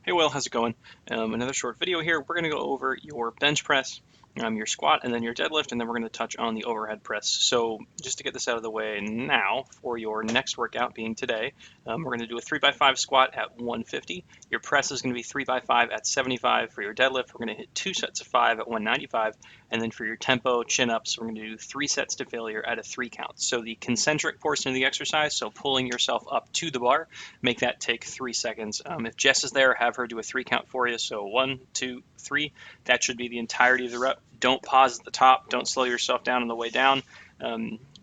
Hey Will, how's it going? Another short video here. We're going to go over your bench press, your squat, and then your deadlift, and then we're going to touch on the overhead press. So just to get this out of the way now, for your next workout being today, we're going to do a 3x5 squat at 150. Your press is going to be 3x5 at 75. For your deadlift, we're going to hit 2 sets of 5 at 195. And then for your tempo chin-ups, we're going to do 3 sets to failure at a 3 count. So the concentric portion of the exercise, so pulling yourself up to the bar, make that take 3 seconds. If Jess is there, have her do a 3 count for you. So 1, 2, 3. That should be the entirety of the rep. Don't pause at the top. Don't slow yourself down on the way down.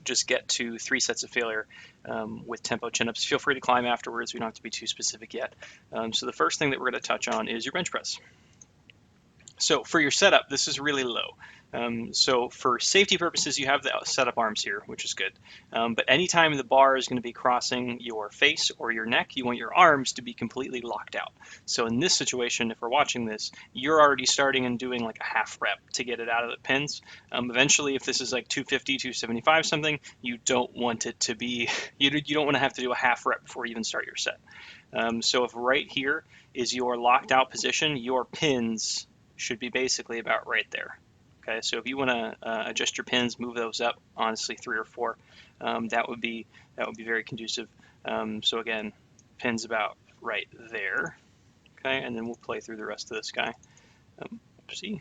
Just get to 3 sets of failure with tempo chin-ups. Feel free to climb afterwards. We don't have to be too specific yet. So the first thing that we're going to touch on is your bench press. So for your setup, this is really low. So for safety purposes, you have the setup arms here, which is good. But anytime the bar is going to be crossing your face or your neck, you want your arms to be completely locked out. So in this situation, if we're watching this, you're already starting and doing like a half rep to get it out of the pins. Eventually, if this is like 250, 275 something, you don't want it to be, you don't want to have to do a half rep before you even start your set. So if right here is your locked out position, your pins should be basically about right there. Okay, so if you want to adjust your pins, move those up, honestly 3 or 4, that would be very conducive. So again, pins about right there. Okay, and then we'll play through the rest of this guy. Oopsie.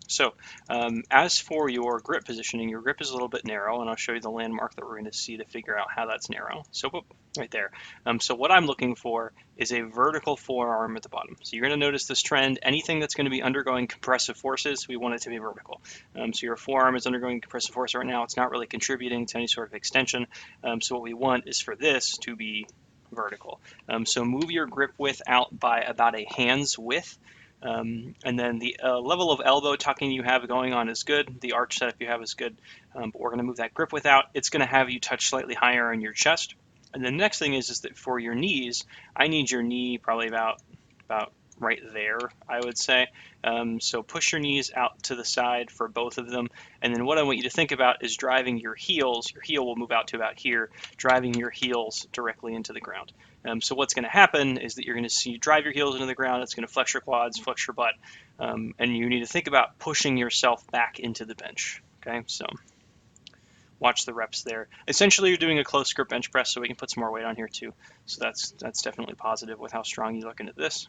So as for your grip positioning, your grip is a little bit narrow, and I'll show you the landmark that we're going to see to figure out how that's narrow. So right there. So what I'm looking for is a vertical forearm at the bottom. So you're going to notice this trend. Anything that's going to be undergoing compressive forces, we want it to be vertical. So your forearm is undergoing compressive force right now. It's not really contributing to any sort of extension. So what we want is for this to be vertical. So move your grip width out by about a hand's width. And then the level of elbow tucking you have going on is good. The arch setup you have is good. But we're going to move that grip width out. It's going to have you touch slightly higher on your chest. And the next thing is that for your knees, I need your knee probably about right there, I would say. So push your knees out to the side for both of them. And then what I want you to think about is driving your heels. Your heel will move out to about here, driving your heels directly into the ground. So what's going to happen is that you're going to see you drive your heels into the ground. It's going to flex your quads, flex your butt. And you need to think about pushing yourself back into the bench. Okay, so watch the reps there. Essentially, you're doing a close grip bench press, so we can put some more weight on here too. So that's definitely positive with how strong you look into this.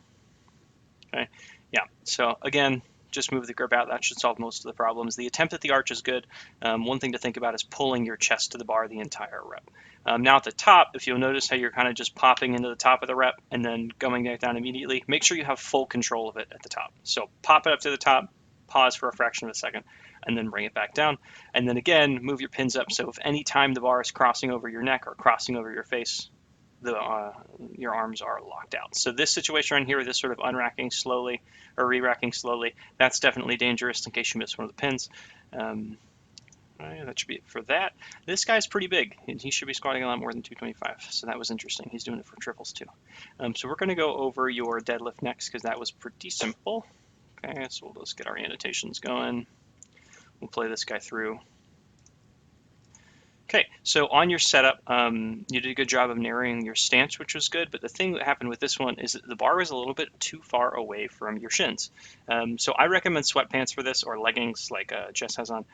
Okay, yeah. So again, just move the grip out. That should solve most of the problems. The attempt at the arch is good. One thing to think about is pulling your chest to the bar the entire rep. Now at the top, if you'll notice how you're kind of just popping into the top of the rep and then going back down immediately, make sure you have full control of it at the top. So pop it up to the top, pause for a fraction of a second, and then bring it back down. And then again, move your pins up. So if any time the bar is crossing over your neck or crossing over your face, your arms are locked out. So this situation right here, this sort of unracking slowly or re-racking slowly, that's definitely dangerous in case you miss one of the pins. That should be it for that. This guy's pretty big. He should be squatting a lot more than 225, so that was interesting. He's doing it for triples too. So we're going to go over your deadlift next because that was pretty simple. Okay, so we'll just get our annotations going. We'll play this guy through. Okay, so on your setup, you did a good job of narrowing your stance, which was good, but the thing that happened with this one is that the bar was a little bit too far away from your shins. So I recommend sweatpants for this or leggings like Jess has on.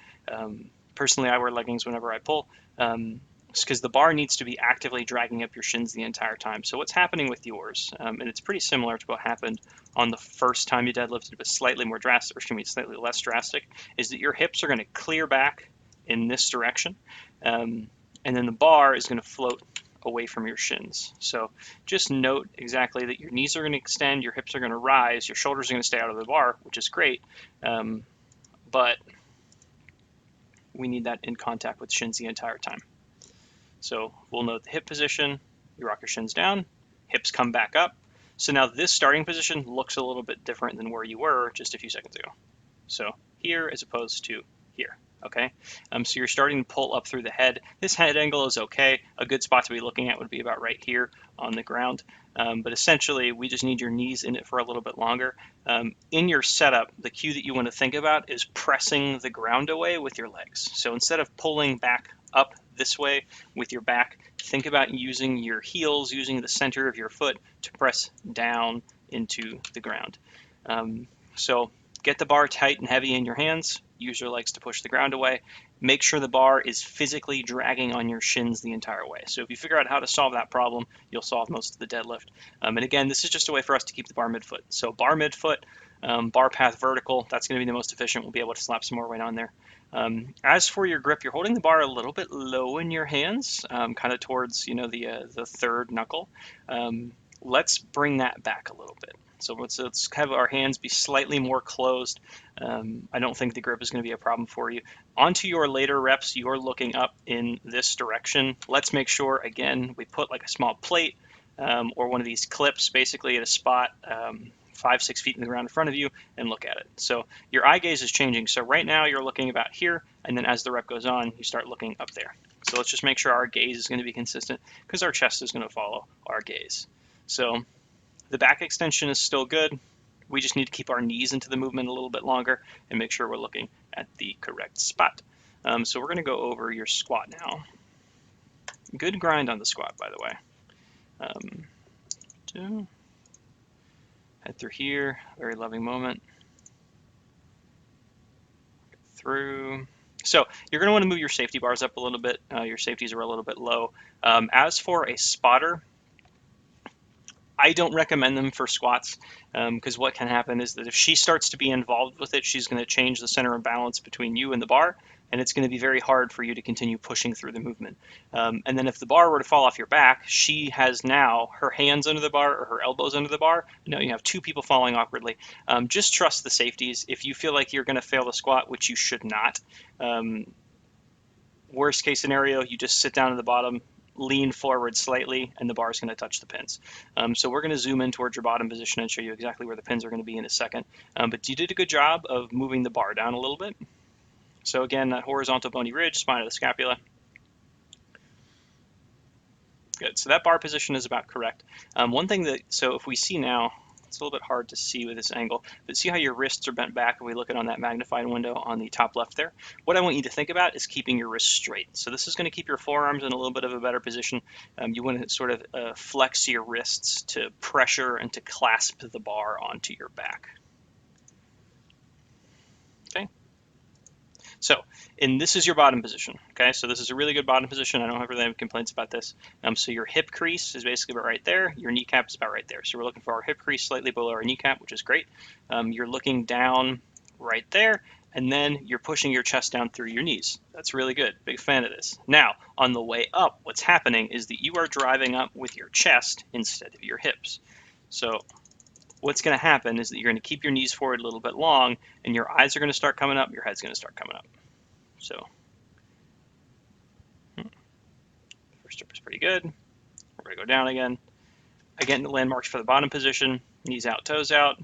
Personally, I wear leggings whenever I pull because the bar needs to be actively dragging up your shins the entire time. So what's happening with yours, and it's pretty similar to what happened on the first time you deadlifted, but slightly more drastic, or excuse me, slightly less drastic, is that your hips are going to clear back in this direction. And then the bar is going to float away from your shins. So just note exactly that your knees are going to extend, your hips are going to rise, your shoulders are going to stay out of the bar, which is great. But we need that in contact with shins the entire time. So we'll note the hip position, you rock your shins down, hips come back up. So now this starting position looks a little bit different than where you were just a few seconds ago. So here as opposed to here. Okay, so you're starting to pull up through the head. This head angle is okay. A good spot to be looking at would be about right here on the ground. But essentially, we just need your knees in it for a little bit longer. In your setup, the cue that you want to think about is pressing the ground away with your legs. So instead of pulling back up this way with your back, think about using your heels, using the center of your foot to press down into the ground. So get the bar tight and heavy in your hands. User likes to push the ground away. Make sure the bar is physically dragging on your shins the entire way. So if you figure out how to solve that problem, you'll solve most of the deadlift. And again, this is just a way for us to keep the bar midfoot. So bar midfoot, bar path vertical, that's going to be the most efficient. We'll be able to slap some more weight on there. As for your grip, you're holding the bar a little bit low in your hands, kind of towards the third knuckle. Let's bring that back a little bit. So let's have our hands be slightly more closed. I don't think the grip is going to be a problem for you. Onto your later reps, you're looking up in this direction. Let's make sure, again, we put like a small plate or one of these clips basically at a spot 5-6 feet in the ground in front of you and look at it. So your eye gaze is changing. So right now you're looking about here, and then as the rep goes on, you start looking up there. So let's just make sure our gaze is going to be consistent because our chest is going to follow our gaze. So the back extension is still good. We just need to keep our knees into the movement a little bit longer and make sure we're looking at the correct spot. So we're going to go over your squat now. Good grind on the squat, by the way. Head through here, very loving moment. Through. So you're going to want to move your safety bars up a little bit. Your safeties are a little bit low. As for a spotter, I don't recommend them for squats because what can happen is that if she starts to be involved with it, she's going to change the center of balance between you and the bar, and it's going to be very hard for you to continue pushing through the movement. And then if the bar were to fall off your back, she has now her hands under the bar or her elbows under the bar. Now you have two people falling awkwardly. Just trust the safeties. If you feel like you're going to fail the squat, which you should not, worst case scenario, you just sit down at the bottom, lean forward slightly, and the bar is going to touch the pins. So we're going to zoom in towards your bottom position and show you exactly where the pins are going to be in a second. But you did a good job of moving the bar down a little bit. So again, that horizontal bony ridge, spine of the scapula. Good. So that bar position is about correct. One thing so if we see now, it's a little bit hard to see with this angle, but see how your wrists are bent back if we look at on that magnified window on the top left there? What I want you to think about is keeping your wrists straight. So this is going to keep your forearms in a little bit of a better position. You want to sort of flex your wrists to pressure and to clasp the bar onto your back. Okay. So, and this is your bottom position, okay? So this is a really good bottom position. I don't have really any complaints about this. So your hip crease is basically about right there. Your kneecap is about right there. So we're looking for our hip crease slightly below our kneecap, which is great. You're looking down right there, and then you're pushing your chest down through your knees. That's really good. Big fan of this. Now, on the way up, what's happening is that you are driving up with your chest instead of your hips. So what's going to happen is that you're going to keep your knees forward a little bit long, and your eyes are going to start coming up, your head's going to start coming up. So first strip is pretty good. We're going to go down again. Again, the landmarks for the bottom position, knees out, toes out.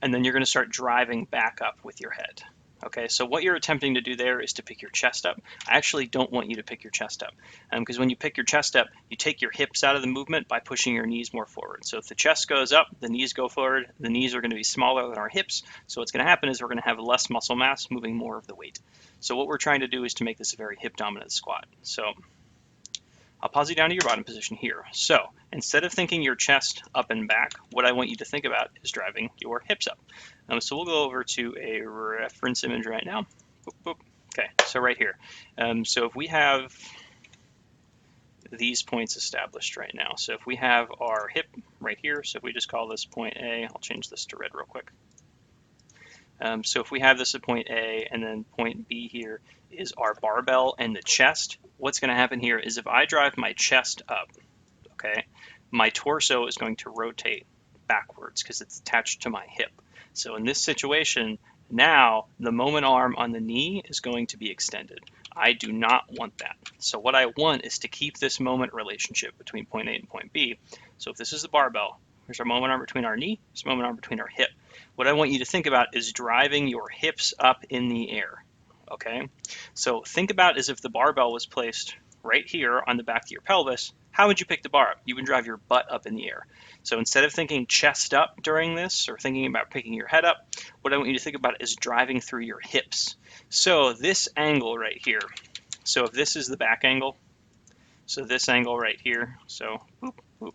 And then you're going to start driving back up with your head. Okay, so what you're attempting to do there is to pick your chest up. I actually don't want you to pick your chest up because when you pick your chest up, you take your hips out of the movement by pushing your knees more forward. So if the chest goes up, the knees go forward. The knees are going to be smaller than our hips. So what's going to happen is we're going to have less muscle mass moving more of the weight. So what we're trying to do is to make this a very hip dominant squat. So I'll pause you down to your bottom position here. So instead of thinking your chest up and back, what I want you to think about is driving your hips up. So we'll go over to a reference image right now. Boop, boop. Okay, so right here. So if we have these points established right now, so if we have our hip right here, so if we just call this point A, I'll change this to red real quick. So if we have this at point A and then point B here is our barbell and the chest, what's going to happen here is if I drive my chest up, okay, my torso is going to rotate backwards because it's attached to my hip. So in this situation, now the moment arm on the knee is going to be extended. I do not want that. So what I want is to keep this moment relationship between point A and point B. So if this is the barbell, there's our moment arm between our knee, there's a moment arm between our hip. What I want you to think about is driving your hips up in the air, okay? So think about as if the barbell was placed right here on the back of your pelvis. How would you pick the bar up? You would drive your butt up in the air. So instead of thinking chest up during this or thinking about picking your head up, what I want you to think about is driving through your hips. So this angle right here, so if this is the back angle, so this angle right here, so boop, boop,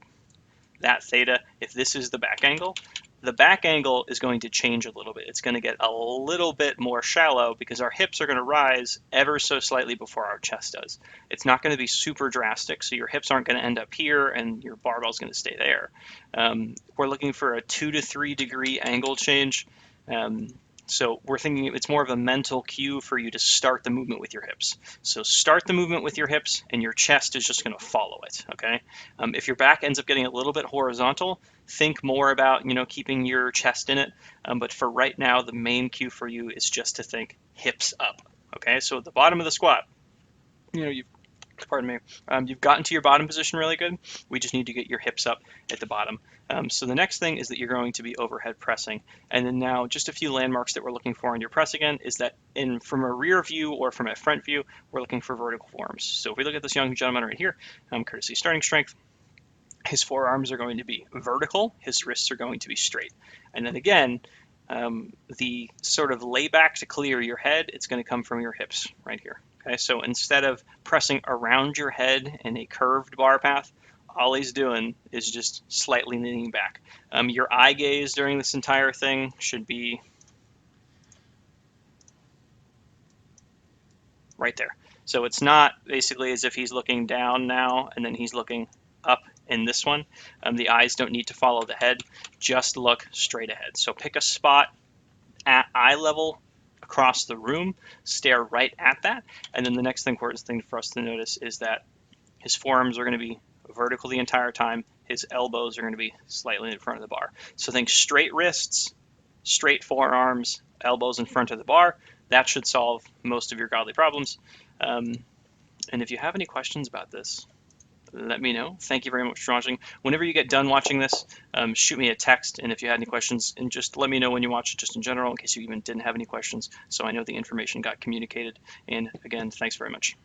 that theta, if this is the back angle is going to change a little bit. It's going to get a little bit more shallow because our hips are going to rise ever so slightly before our chest does. It's not going to be super drastic, so your hips aren't going to end up here and your barbell is going to stay there. We're looking for a 2 to 3 degree angle change. So we're thinking it's more of a mental cue for you to start the movement with your hips. So start the movement with your hips and your chest is just going to follow it, okay? If your back ends up getting a little bit horizontal, think more about, keeping your chest in it. But for right now, the main cue for you is just to think hips up, okay? So at the bottom of the squat, you've pardon me, you've gotten to your bottom position really good. We just need to get your hips up at the bottom. So the next thing is that you're going to be overhead pressing. And then now just a few landmarks that we're looking for on your press again is that from a rear view or from a front view, we're looking for vertical forearms. So if we look at this young gentleman right here, courtesy starting strength, his forearms are going to be vertical, his wrists are going to be straight. And then again, the sort of layback to clear your head, it's going to come from your hips right here. Okay, so instead of pressing around your head in a curved bar path, all he's doing is just slightly leaning back. Your eye gaze during this entire thing should be right there. So it's not basically as if he's looking down now and then he's looking up in this one. The eyes don't need to follow the head, just look straight ahead. So pick a spot at eye level across the room, stare right at that. And then the next important thing for us to notice is that his forearms are going to be vertical the entire time. His elbows are going to be slightly in front of the bar. So think straight wrists, straight forearms, elbows in front of the bar. That should solve most of your godly problems. And if you have any questions about this, let me know. Thank you very much for watching. Whenever you get done watching this, shoot me a text, and if you had any questions, and just let me know when you watch it, just in general, in case you even didn't have any questions, so I know the information got communicated. And again, thanks very much.